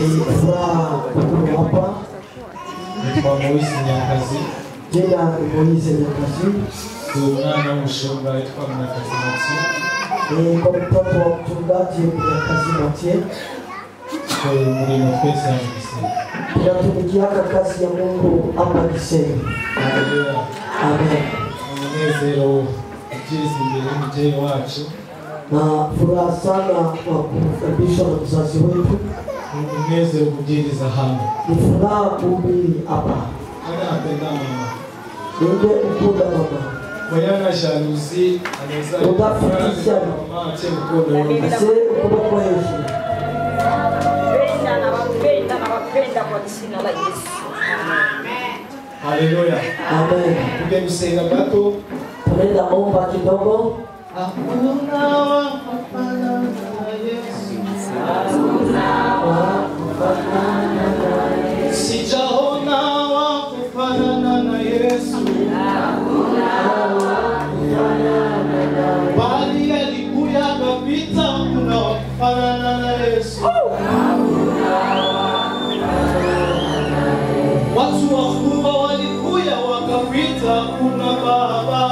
Hapa kwa Moise Nyakazi. Jina Moise Nyakazi. Mwana mshomba kwa Nyakazi Mathieu. Kwa mtoto wa mchungaji Nyakazi Mathieu. Kwa mlimo pesa Gisenyi. Tunatumikia kazi ya Mungu hapa Gisenyi. Haleluya. Amen. Munezero jinsi mbele wacho. Na furaha sana kwa kukaribishwa na mzazi wetu. Munezero kujiriza hano. Ni furaha kuhubiri hapa. Anapenda mama. Ndio ukunda mama. Moyana sharuzi anaweza kufikisha mama ache mkono. Ase ukubwa kwa Yesu. Napenda kwa jina la Yesu. Amen. Haleluya. Amen. Tungemsenga gato. Tunaenda omba kidogo. Hakuna wakufana na Yesu. Hakuna wakufana na Yesu. Sijaona wakufanana na Yesu. Hakuna wakufana na Yesu. Bali alikuja akapita, hakuna wakufanana na Yesu. Watu wakubwa walikuja wakapita, kuna Baba.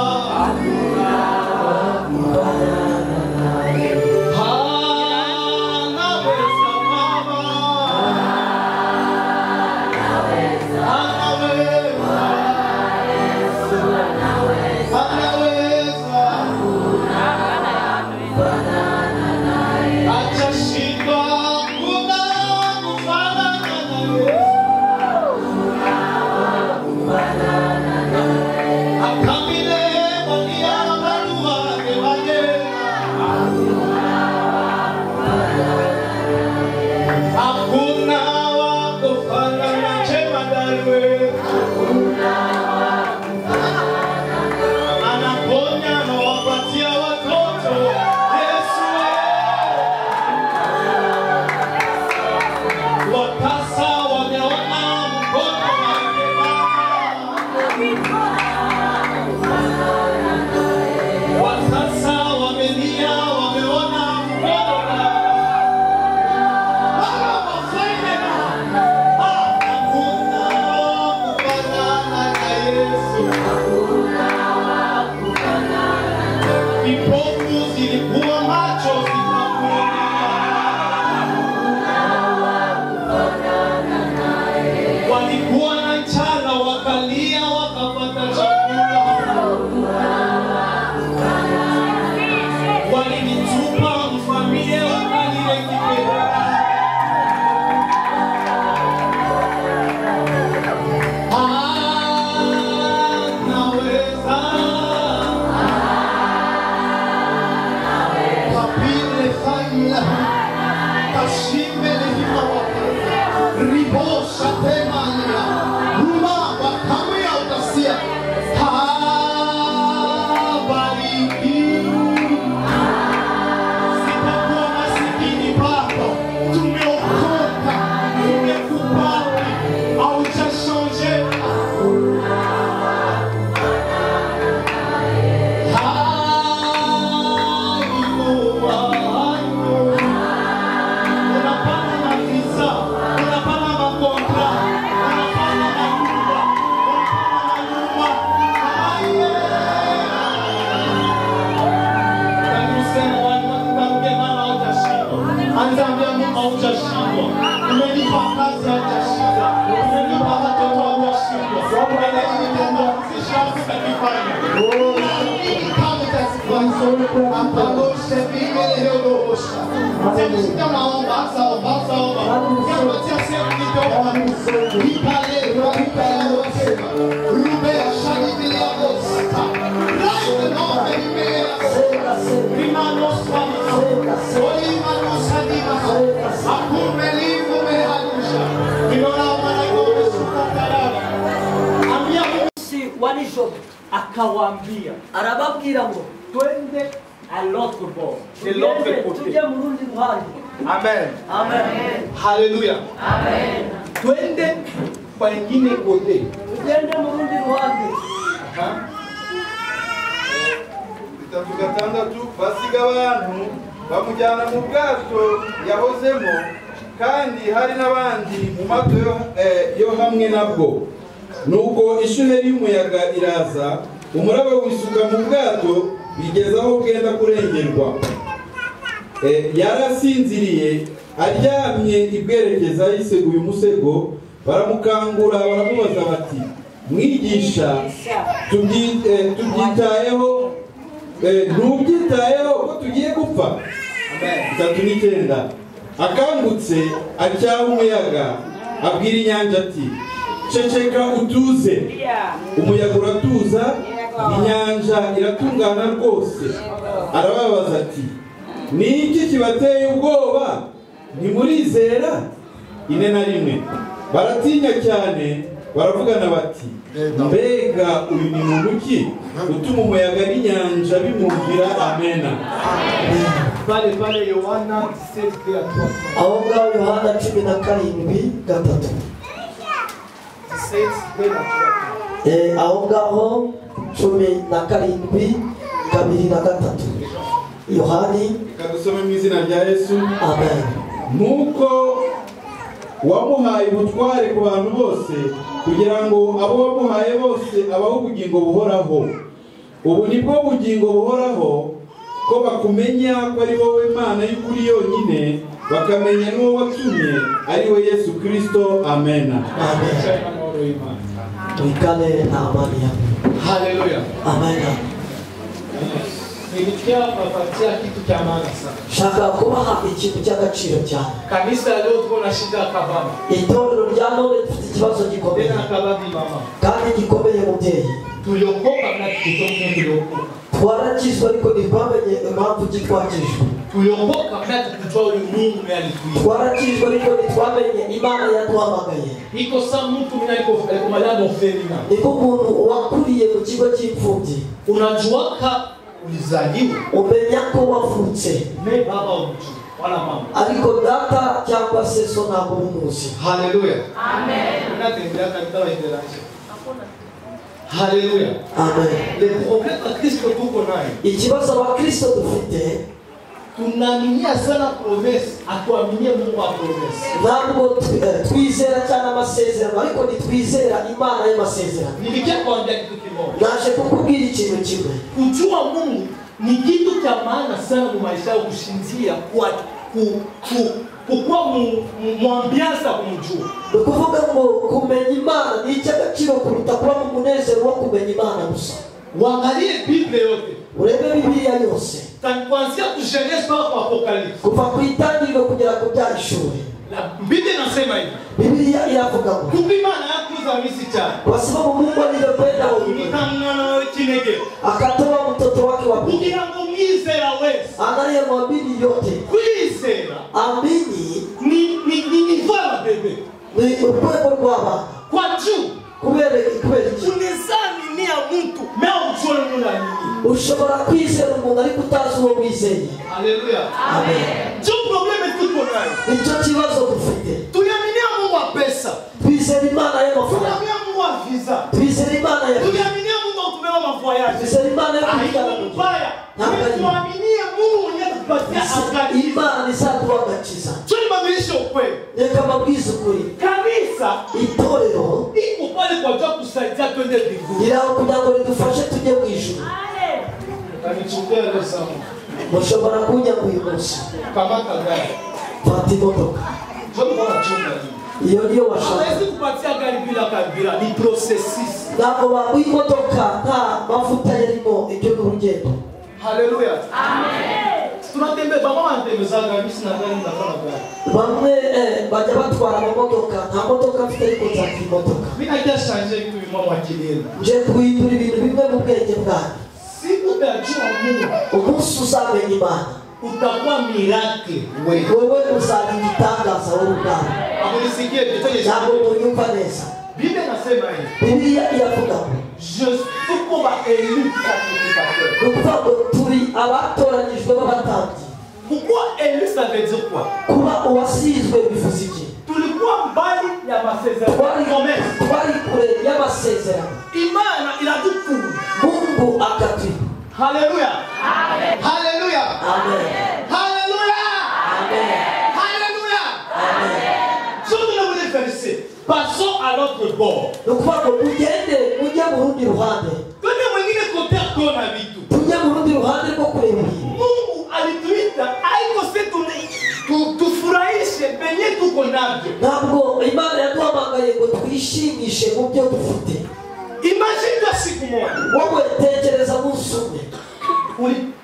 Akawambia arababwira ngo twende à l'autre bord, de l'autre côté. Amen. Amen. Hallelujah. Amen. Twende kwa ingine kote. Twende murundi rwande. Bitatu gatandatu basiga abantu bamujyana mu bwato yahozemo kandi hari n'abandi mu mato yo hamwe nabwo. Nuko ishuheri y'umuyaga iraza, umuraba wisuka mu bwato, bigeza aho bwenda kurengerwa. Yarasinziriye, aryamye ibwerekeza yiseguye umusego, baramukangura baramubaza bati, mwigisha, tubyitayeho, ntubyitayeho ko tugiye gupfa? 39. Akangutse acyaha umuyaga, abwira inyanja ati, ceceka utuze. Umuyaga uratuza, inyanja iratungana rwose. Arababaza ati, ni iki kibateye ubwoba? Ntimurizera? 41. Baratinya cyane, baravugana bati, mbega uyu ni muntu ki utuma umuyaga n'inyanja bimubwira? Amena. Pale Yohana 17 aho ngaho Yohana 17:3 aho ngaho 17:2 Yohani. Kadusome mu izina rya Yesu. Amen. Nuko wamuhaye ubutware ku bantu bose, kugira ngo abo wamuhaye bose abaho ubugingo buhoraho. Ubu nibwo bugingo buhoraho, ko bakumenya ko ari wowe Mana y'ukuri yonyine, bakamenya n'uwo watumye ari we Yesu Kristo. Amena. Amen. Wikale na amani ya. Haleluya. Amen. Nilikia kupatia kitu cha maana sana. Shaka kubaha ikintu cy'agaciro cyane. Kanisa leo tuko na shida kabana. Itorero rya none dufite ikibazo gikomeye. Tena kabadi mama. Kandi gikomeye mubyeyi. Tuliokoka na tutoke tuliokoka. Twarakizwa ariko ntibamenye impamvu twakijwe. Tuliokoka na tutwa ulimwengu alituita. Twarakizwa ariko ntitwamenye Imana yaduhamagaye. Iko saa mtu mwenye alikuwa malado ferina. Niko umuntu wakuriye mu kigo cy'imfubyi. Unajuaka ulizaliwa. Umenya ko wavutse. Me baba umutu wala mama. Ariko data cyangwa se so ntabwo umuzi. Haleluya. Amen. Unatembea katika waendelea. Haleluya. Amen. Le problème à Kristo tuko nayo. Ikibazo abakristo dufite, tunaaminia sana promesse, atuaminie Mungu wa promesse. ntabwo twizera cyane amasezerano, ariko ntitwizera Imana y'amasezerano. Nilikia kuambia kitu kimoja. Naje kukubwira ikintu kimwe. Kujua Mungu ni kitu cha maana sana mu maisha yako, kushinzia kwa kukuwa mwambianza kumjua. Ukuvuga ngo kumenya Imana ni icy'agaciro kuruta kuba mu munezero wo kumenya Imana gusa. Waangalie Biblia yote. Urebe Biblia yose. Kuanzia ku Genèse mpaka Apocalypse. Kuva ku itangiriro kugera ku byahishuri. Biblia inasema hivi. Biblia iravuga ngo Imana yakuza misi cyane. kwa sababu Mungu alivyopenda ulimwengu kinege. akatoa mtoto wake wa pekee. Kugira ngo mwizera wese Anayemwamini yote. Kwizera. Amini ni vala bebe. ni urwego rw'abana. Kwa juu kubera iki? Unizamini ya mtu meo mchole muna nini. Ushobora kwizera umuntu ariko utazi uwo wizeye. Haleluya. Amen. Jo probleme tuko nayo. Nicyo kibazo dufite. Tuliaminia Mungu wa pesa. Twizera Imana y'amafaranga. Tuliaminia Mungu wa visa. Twizera Imana ya. Tuliaminia Mungu wa kupewa mavoyaji. Twizera Imana ya kujyana mu mbaya. Tuliaminia Mungu mwenye kupatia akali. Imana izatuwagakiza. Tulimamilisha ukweli. Reka mabwiza ukuri. Kanisa itorero iko pale kwa jua kusaidia twende mbinguni. Ila kugira ngo ridufashe tujye mu ijuru. Kanichukua leo sana. Mushobora kunya ku imunsi. Kamata gari. Fata imodoka. Jomo kwa chunga hiyo. Iyo niyo washaka. Hawezi kupatia gari bila kabila, ni processes. Ntabwo baguha imodoka nta mavuta yarimo ibyo n'urugendo. Haleluya. Amen. Tunatembea baba wanatembeza gari sina gari ndafana gari. Bamwe bajya batwara amamodoka nta modoka mfite ariko nzafite imodoka. Mimi najya shanje kitu bimwe mu akilini. Nje kuhindura ibintu bimwe mu bwenge bwanyu. Siku utajua Mungu, umunsi uzamenya Imana utakuwa miracle wewe uzagira igitangaza wowe ubwawe. Amunisikie bitanye ntabwo munyumva neza. Biblia inasema hivi. Biblia iravuga ngo tuko ba élu sacrificateur. Ukuvuga ngo turi abatoranyijwe b'abatambyi. Pourquoi élu ça veut dire quoi? Kuba uwasizwe bivuze iki? Tulikuwa mbali ya masezerano. Twari kure y'amasezerano. Imana iradukunda. Mungu akatwiha. Haleluya. Amen. Haleluya. Amen. Haleluya. Amen. Haleluya. Amen. bord. nukuvuga ngo mugende mujye mu rundi ruhande. Twende mwingine kote akona vitu. Tujye mu rundi ruhande rwo kureba ibintu. Mungu alituita haiko sisi tufurahishe penye tuko navyo. Ntabwo Imana yaduhamagaye ngo twishimishe mu byo dufite. Imagine toi siku moja. Wowe tekereza umunsi umwe.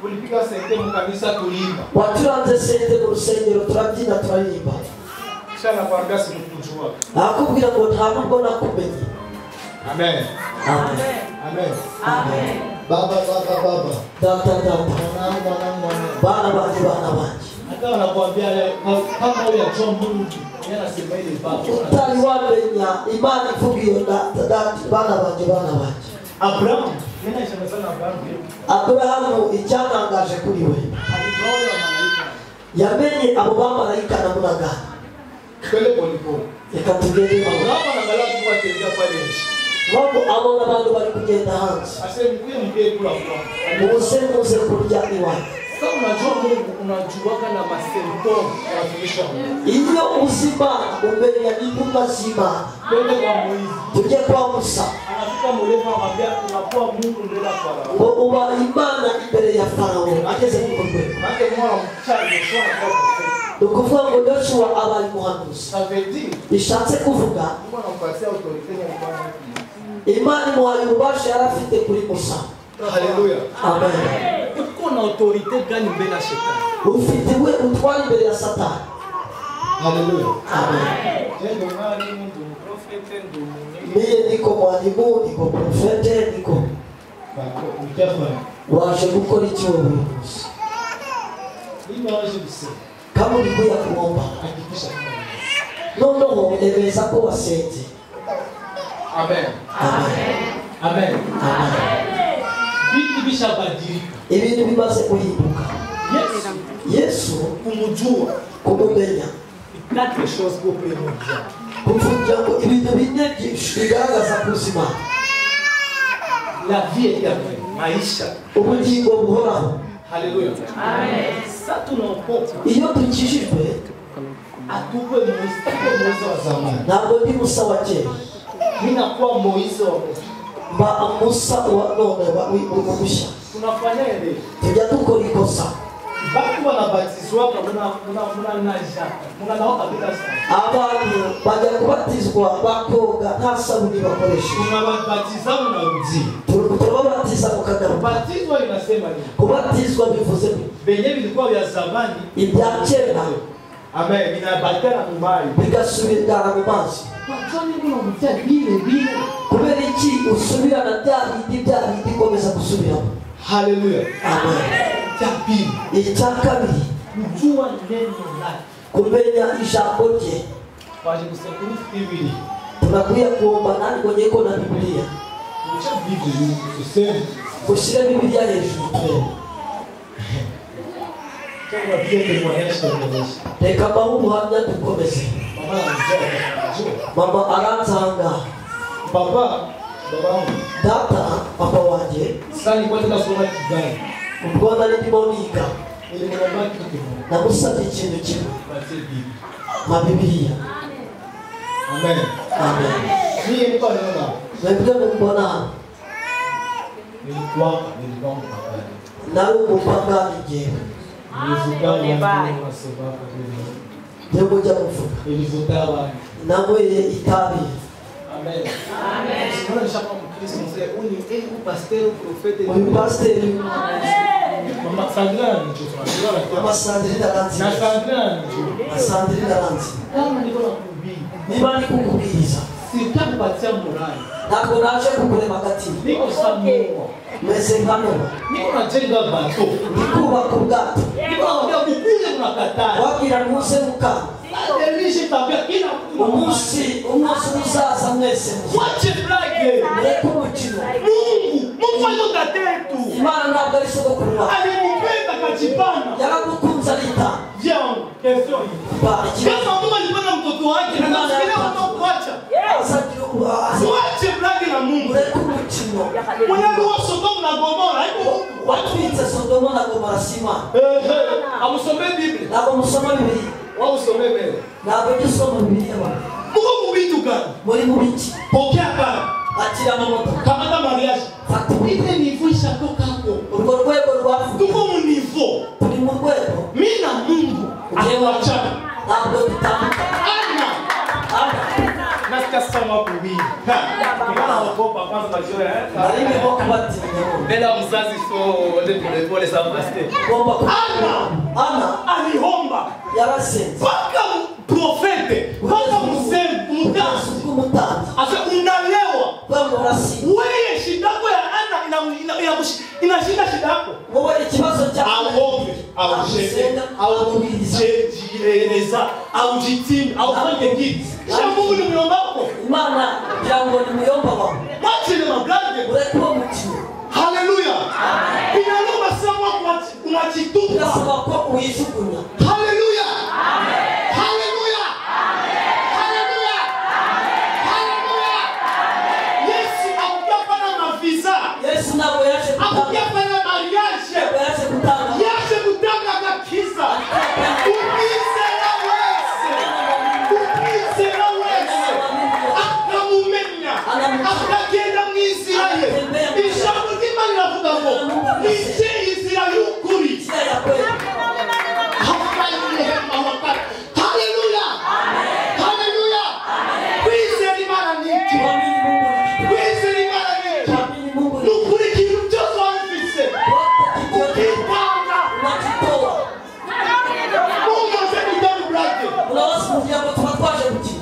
Ulipiga sente mu kanisa tulimba. Waturanze sente mu rusengero turabyina turaririmba. Shana kwambia sikujua. Nakubwira ngo nta nubwo nakumenye. Amen. Amen. Amen. Amen. Baba. Data. Bana banjye. Hata wanakuambia kama huyu ajua Mungu, yeye anasema ile baba. Utari wamenya Imana ivuga iyo data bana banjye. Abraham, mimi nasema sana Abraham. Abrahamu icyatangaje kuri we. Aliona malaika. Yamenye abo bamarayika na munagana. Kwele polipoli. Reka tugende aho. Abraham anaangalia tu watembea pale nje. Wako abona abantu bari kugenda hanze. Aseme mkuye kula kwa. Muze kurya iwawe. Sasa unajua Mungu unajuaga na masymptoms ya watumishi wa Mungu. Iyo uzima umenya n'intumwa z'Imana. Twende kwa Moise. Tujye kwa Musa. Anafika mleva anamwambia unakuwa Mungu mbele ya Farao. Ngo uba Imana imbere ya Farao. Ageze mu rwego. Maana mwana mchaji Yoshua kwa Ukuvuga ngo Yoshua abaye umuhanuzi. ça veut dire Bishatse kuvuga Mungu anampatia autorite ya Bwana. Imana imuhaye ububasha yari afite kuri Musa. Haleluya. Amen. Uko na autorite gani mbele ya shetani? Ufite we utwara imbere ya Satani. Haleluya. Amen. Ndio nani ndio profete ndio Mie niko mwalimu, niko profete, niko waje gukora iki wowe munsi? Kama ulikuya kuomba noneho emeza ko wasenze. Amen. Amen. Amen. Amen. Vitu bishabadilika. Ibintu bimaze kuhinduka. Yesu kumujua kumumenya quelque chose pour primordial. kuvuga ngo ibintu bine bigaragaza kuzima. La vie éternelle, maisha, ubugingo buhoraho. Haleluya. Amen. Sasa tunaokoka. Iyo dukijijwe atupe Moise wa zamani. Ntabwo ndi Musa wa kera. Ninakuwa Moise wa Musa wa none wa mushya. Tunafanya ile. Tujya dukora ikosa. Batu wanabatizwa muna naja. Muna naoka bila sana. Abantu bajya kubatizwa bakoga nta sabuni bakoresha. Tunabatiza unarudi. Turababatiza mukagaruka. Batizwa inasema nini? Kubatizwa bivuze benye bilikuwa vya zamani ibya kera. Amen. Binabatana mu maji. Bigasubira mu mazi. Watoni kuna mtia bile. Kubera iki usubira na bya komeza gusubiramo. Haleluya. Amen. Tapili. Itakabiri. Kujua neno lake. Kumenya ijambo rye. Waje kusema Biblia. Tunakuya kuomba nani kwenye iko na Biblia. Ucha Biblia tuseme. Kushira Biblia hejuru. Kama vile kwa Yesu anaonyesha. Reka bahuhamya dukomeze. Mama aranzanga. Baba Data papa wanje. Sasa kwa tena soma kigani. Mbona ndimonika. Ile mwana kitu. Na musabye ikintu kimwe. Basi Biblia. Ma Biblia. Amen. Amen. Mimi niko naona. Mwebwe mbona Nilikuwa nari umupanga igihe. Ntabwo jya kuvuga. Nawe itabi. Amen. Amen. Sikuona nishapa mkristo mzee uni pastor profete. Uyu pastor Mama Sandra nicho. Mama Sandrine aranzi. Na Sandra nicho. Na Sandrine aranzi. Kama niko na kuhubiri. Niba ni kukubwiriza. Sitakupatia morali. Ntabwo naje kukurema gati. Niko samuo. Meze nkano. Niko najenga bato. Kubaka ubwato. Niko naambia kukuze mnakataa. Wabwira muze mukama. Ademishe tabia kila mtu. Umunsi uzaza mwese. Wache blage. Reka umukino. Mungu ayo tatetu. Imana ntabwo ari sogokuru wawe. Alimupenda kajipana. Yaragukunze arita. Jao, kesho hii. Kama Mungu alipenda mtoto wake na nafikiria kuacha. Wache blage na Mungu. Reka umukino. Mwenye wa Sodoma na Gomora hapo. Watwitse Sodoma na Gomora sima. Amusome Biblia. Ntabwo musoma Bibiliya. Wao usome mbele. Ntabwo dusoma Bibiliya bana. Mungu mbitu gani? muri mubiki Pokea gani? akira amamoto Kamata mariage. Ile niveau ishatoka hapo. urwo rwego rwavuye Tuko mu niveau. turi mu rwego Mimi na Mungu hatuachana. ntabwo dutandukana. Nasikia sama kubii. Mbona wakopa kwanza majira Ari ni boko batinya. Mbele mzazi so wote pole sana pastor. Bomba Ana aliomba yarasenze. Paka profete, paka mutazi. Asa unalewa. Bamurasi. Wewe shida yako ya Ana inashinda shida yako. Wowe ikibazo cya Aombe, aujieleza, aujitini, aufanye kitu. Kisha Mungu ni muyomba wako. Imana jango ni muyomba wako. Mwachile mablage. Urekuwa mutio. Haleluya. Amen. Inalomba sama unachitupa. Inasema kwa uijukunya. Haleluya. Amen. Haleluya. Amen. Haleluya. Haleluya. Yesu akutapa na mavisa. Yesu nabo yaje akutapa na mariage. Yaje kutanga. Yaje kutanga kabisa. Ukisema wese. Ukisema wese. Akamumenya. Akagenda mu Israeli. Ijambo ry'Imana riravuga ngo nije Israeli y'ukuri. Haleluya. Haleluya. Kwizera Imana ni iki? Kwizera Imana ni iki? Nukuri ikintu cyose wumvise. Ukitanga. Mungu azekutana brate. Unawasimulia kwa tumatwaje kuchini.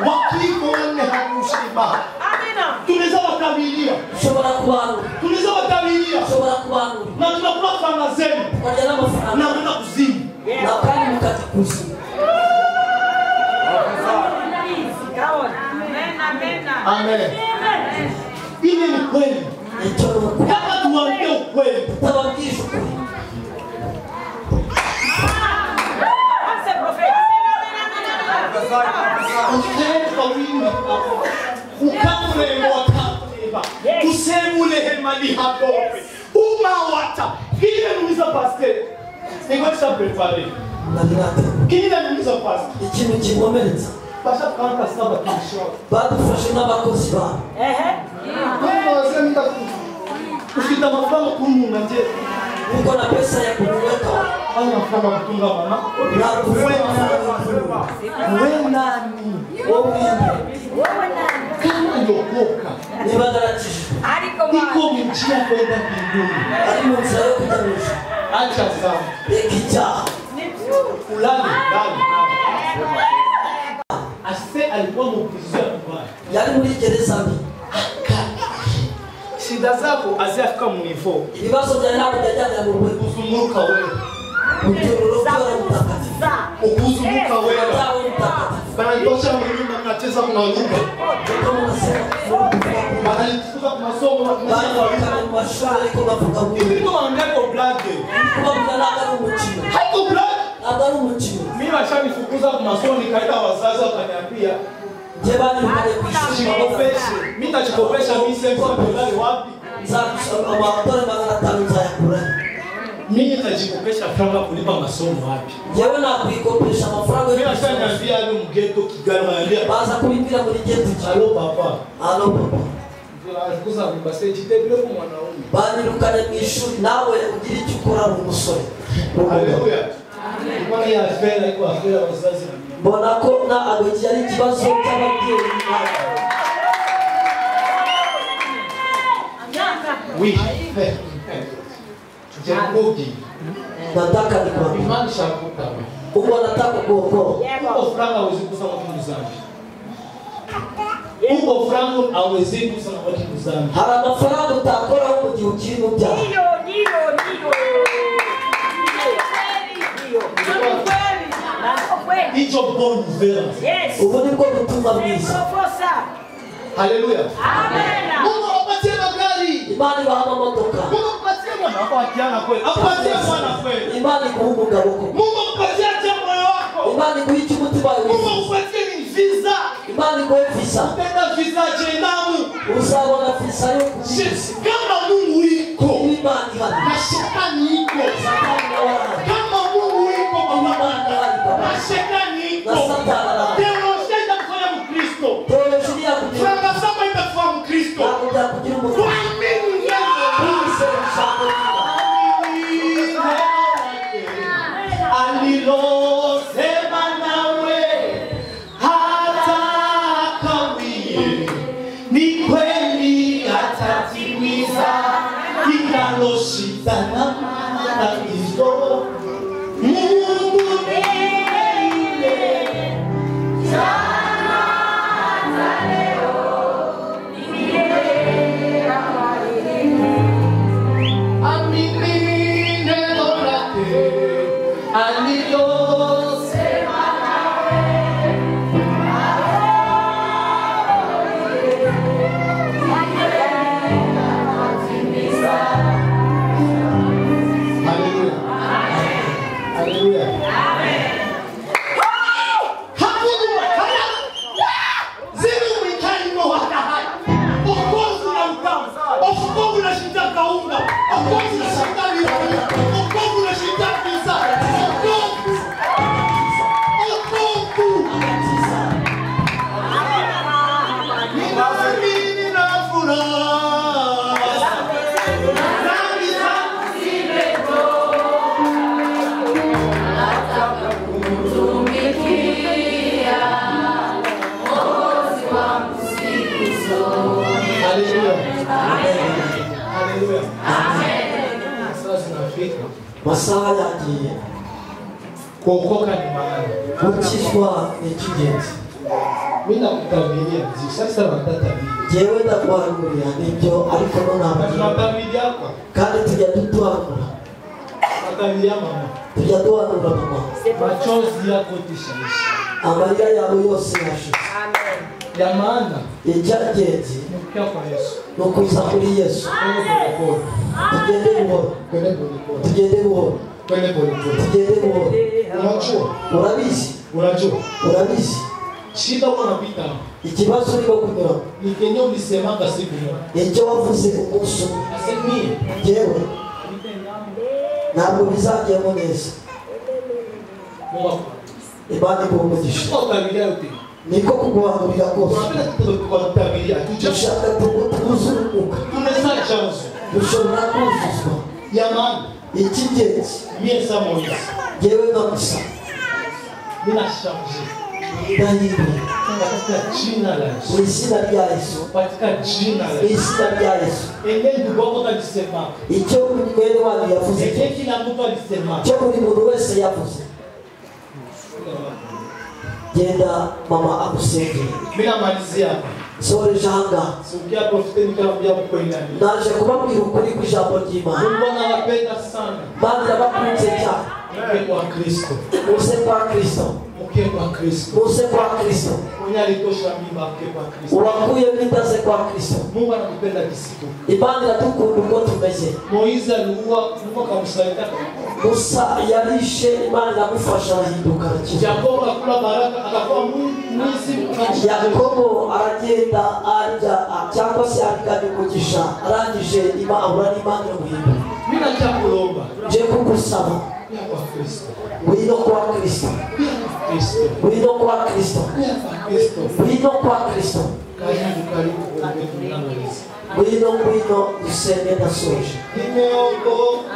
Wakiko wane hakushima. Tunaweza wakabilia. Shobora kubanu. Tunaweza wakabilia. Shobora kubanu. Na tunakula fanga zenu. Wajana mafana. Na kwenda kuzimu. Na kani mkati kuzimu. Amen. Ile ni kweli. Kama tuwaambie ukweli. Tawabisha ukweli. Ukamule wakamuleba. Usemule hemali hakope. Umawata. Kile numiza pasteur. Ningo sa préparer. Kile numiza pasteur. Ikintu kimomenza. Pasha kanta saba kisho. Badufashe n'abakozi ba. Ufita mafaranga kumunga nje. Uko na pesa ya kuweka. Au mafaranga kutunga mama. Na kufanya wewe nani? wewe nani? Kama yokoka. Nibagaratishi. Niko mjia kwenda mbinguni. Ari mu nzira yo kujyanisha. Acha sana. Ekija. Fulani ndani. Ase alikuwa mkristo mbaya. Yari muri gereza mbi. Shida zako azifika mu niveau. Ibibazo bya ntabwo byajyana mu rwego. Kuzumuka wewe. Ukuzumuka wewe. Banatosha mlima mnacheza mnaruka. Banalituka kwa masomo Kwa shule iko bavuga ngo. Ndio maandiko blage. Kuba mnalaga n'umukino. Haiko blage. Agari umukino. Mimi washanifukuza kwa masomo nikaita wazazi wakaniambia Je bani mkale kuishima nikopeshe. Mimi nitakopesha mimi $500 wapi? Amatore magana 5 za yakura. Mimi nitajikopesha franga kulipa masomo wapi? Jewe na kuikopesha mafaranga. Mimi nashaniambia ni mgeto Kigali naambia. Baza kulimbira muri geto cha. Allo papa. Allo papa. Alikuza mbase jitebile kwa mwanaume. Bani rukane mwishuri nawe ugira icyo ukora mu musore. Haleluya. Amen. Kwa ya afera iko afera wazazi. Mbona ko na agoji ari kibazo cy'ababyeyi. Oui. Tujengogi. Nataka nikwambie. Imani shakuta. Uko nataka kuokoa. Uko franga hawezi kusema kwa mzambi. Uko franga hawezi kusema kwa mzambi. Hari amafaranga utakora mu gihe ukiri mu byaha. Hicho bon vera. Yes. Ubu ni bwo butumwa bwiza. Haleluya. Amen. Mungu apatie magari. Imani baha amamodoka. Mungu apatie mwana wako akiana kweli. Apatie mwana kweli. Imani kuha umugabo ko. Mungu apatie moyo wako. Imani kuha umutima wawe. Mungu apatie ni visa. Imani kuha visa. Tenda visa jenamu. Uzabona visa yo kuzimu. Kama Mungu iko. Imani hali. Na shetani iko. Satani na wala. Kama Mungu iko mama. Imani hali baba. Na shetani iko. Na satani na wala. Teosha Masaha yagiye kuokoka ni maana gukizwa ni icy'ingenzi. mimi nakutabiria sasa watatabiri Jewe ndakwarumurira nibyo ariko no ntabwo tunatabiri hapa kandi tujya dutuhanura tutabiria mama tujya duhanura mama machozi yako tishaisha amarira yawe yose yashize. ya maana Icy'ingenzi nukia kwa Yesu ni ukuza kuri Yesu. Tugende buhoro, tugende buhoro, tugende buhoro. Urabizi shida unapita ikibazo urimo kunyura ni kenye ulisemanga siku moja icyo wavuze umunsi umwe asemi jewe ntabwo bizagiyemo neza. Mungu Imana ikumugisha tutabiria yote niko kuguhanurira kose. tutabiria Dushaka tukuzuruka, tunaweza chanzo dushobora kuzuzwa. ya maana Icy'ingenzi mie sa Moise jewe namusa mina changer ndahindura katika jina la Yesu mu izina rya Yesu, katika jina la mu Yesu izina rya Yesu. ende ndugu alisema Icyo mwene wanyu yavuze, ende kila mtu alisema icyo buri muntu wese yavuze. Genda mama agusengere. mina malizia Soreje ahangaha sikia profite nikamwambia mkweli naje kubabwira ukuri kw'ijambo ry'Imana. Mungu anawapenda sana Bandi irabakunze cyane. mke kwa Kristo Muze kwa Kristo, mke kwa Kristo muze kwa Kristo. mwenye alitosha mimba mke kwa Kristo Uwakuye mitaze kwa Kristo. Mungu anakupenda kisiku Imana iradukunda uko tumeze. Moise aliua Mungu akamsaidia Musa yarishe, Imana iramufasha arahinduka arakiza. Yakobo akula baraka akakuwa mwizi Yakobo aragenda arya cyangwa se arigana umugisha arangije ahura n'Imana iramuhindura. mimi nataka kulomba Je kugusaba ya kwa Kristo ngwino kwa Kristo, Kristo ngwino kwa Kristo, ya kwa Kristo ngwino kwa Kristo, karibu tunamaliza ngwino dusenge ndasoje. nimeokoka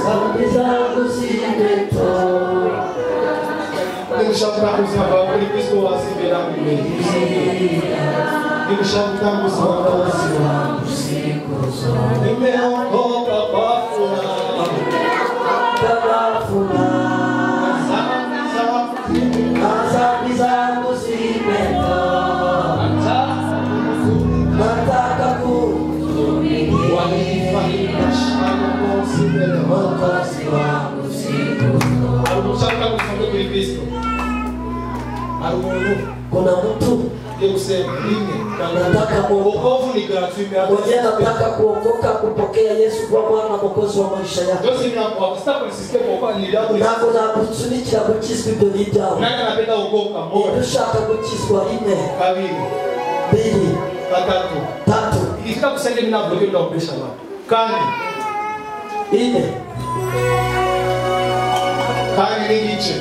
Dhambi zangu zimetoka, nimeshakuta kuzima kwa Kristo wasibe na mimi nimeshakuta kuzima kwa siku zote nimeokoka kwa furaha kama furaha. Dhambi zangu zimetoka, nataka kutumikia Mwokozi wangu siku zote. Kuna mtu nataka wokovu ni gratuit mwenye nataka kuokoka kupokea Yesu kwa Bwana na Mwokozi wa maisha yake. Ntabwo nagusunikira gukizwa ibyo ni ibyawe. nani anapenda wokoka moja Ushaka gukizwa ine, kabili mbili, tatu tatu, ikifika kusenge mimi na bloke ndio kumbesha watu kani ine, kani ni gice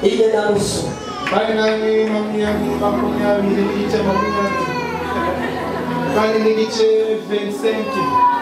ine na nusu, kani nani mamia ni gice mamia kani ni gice 25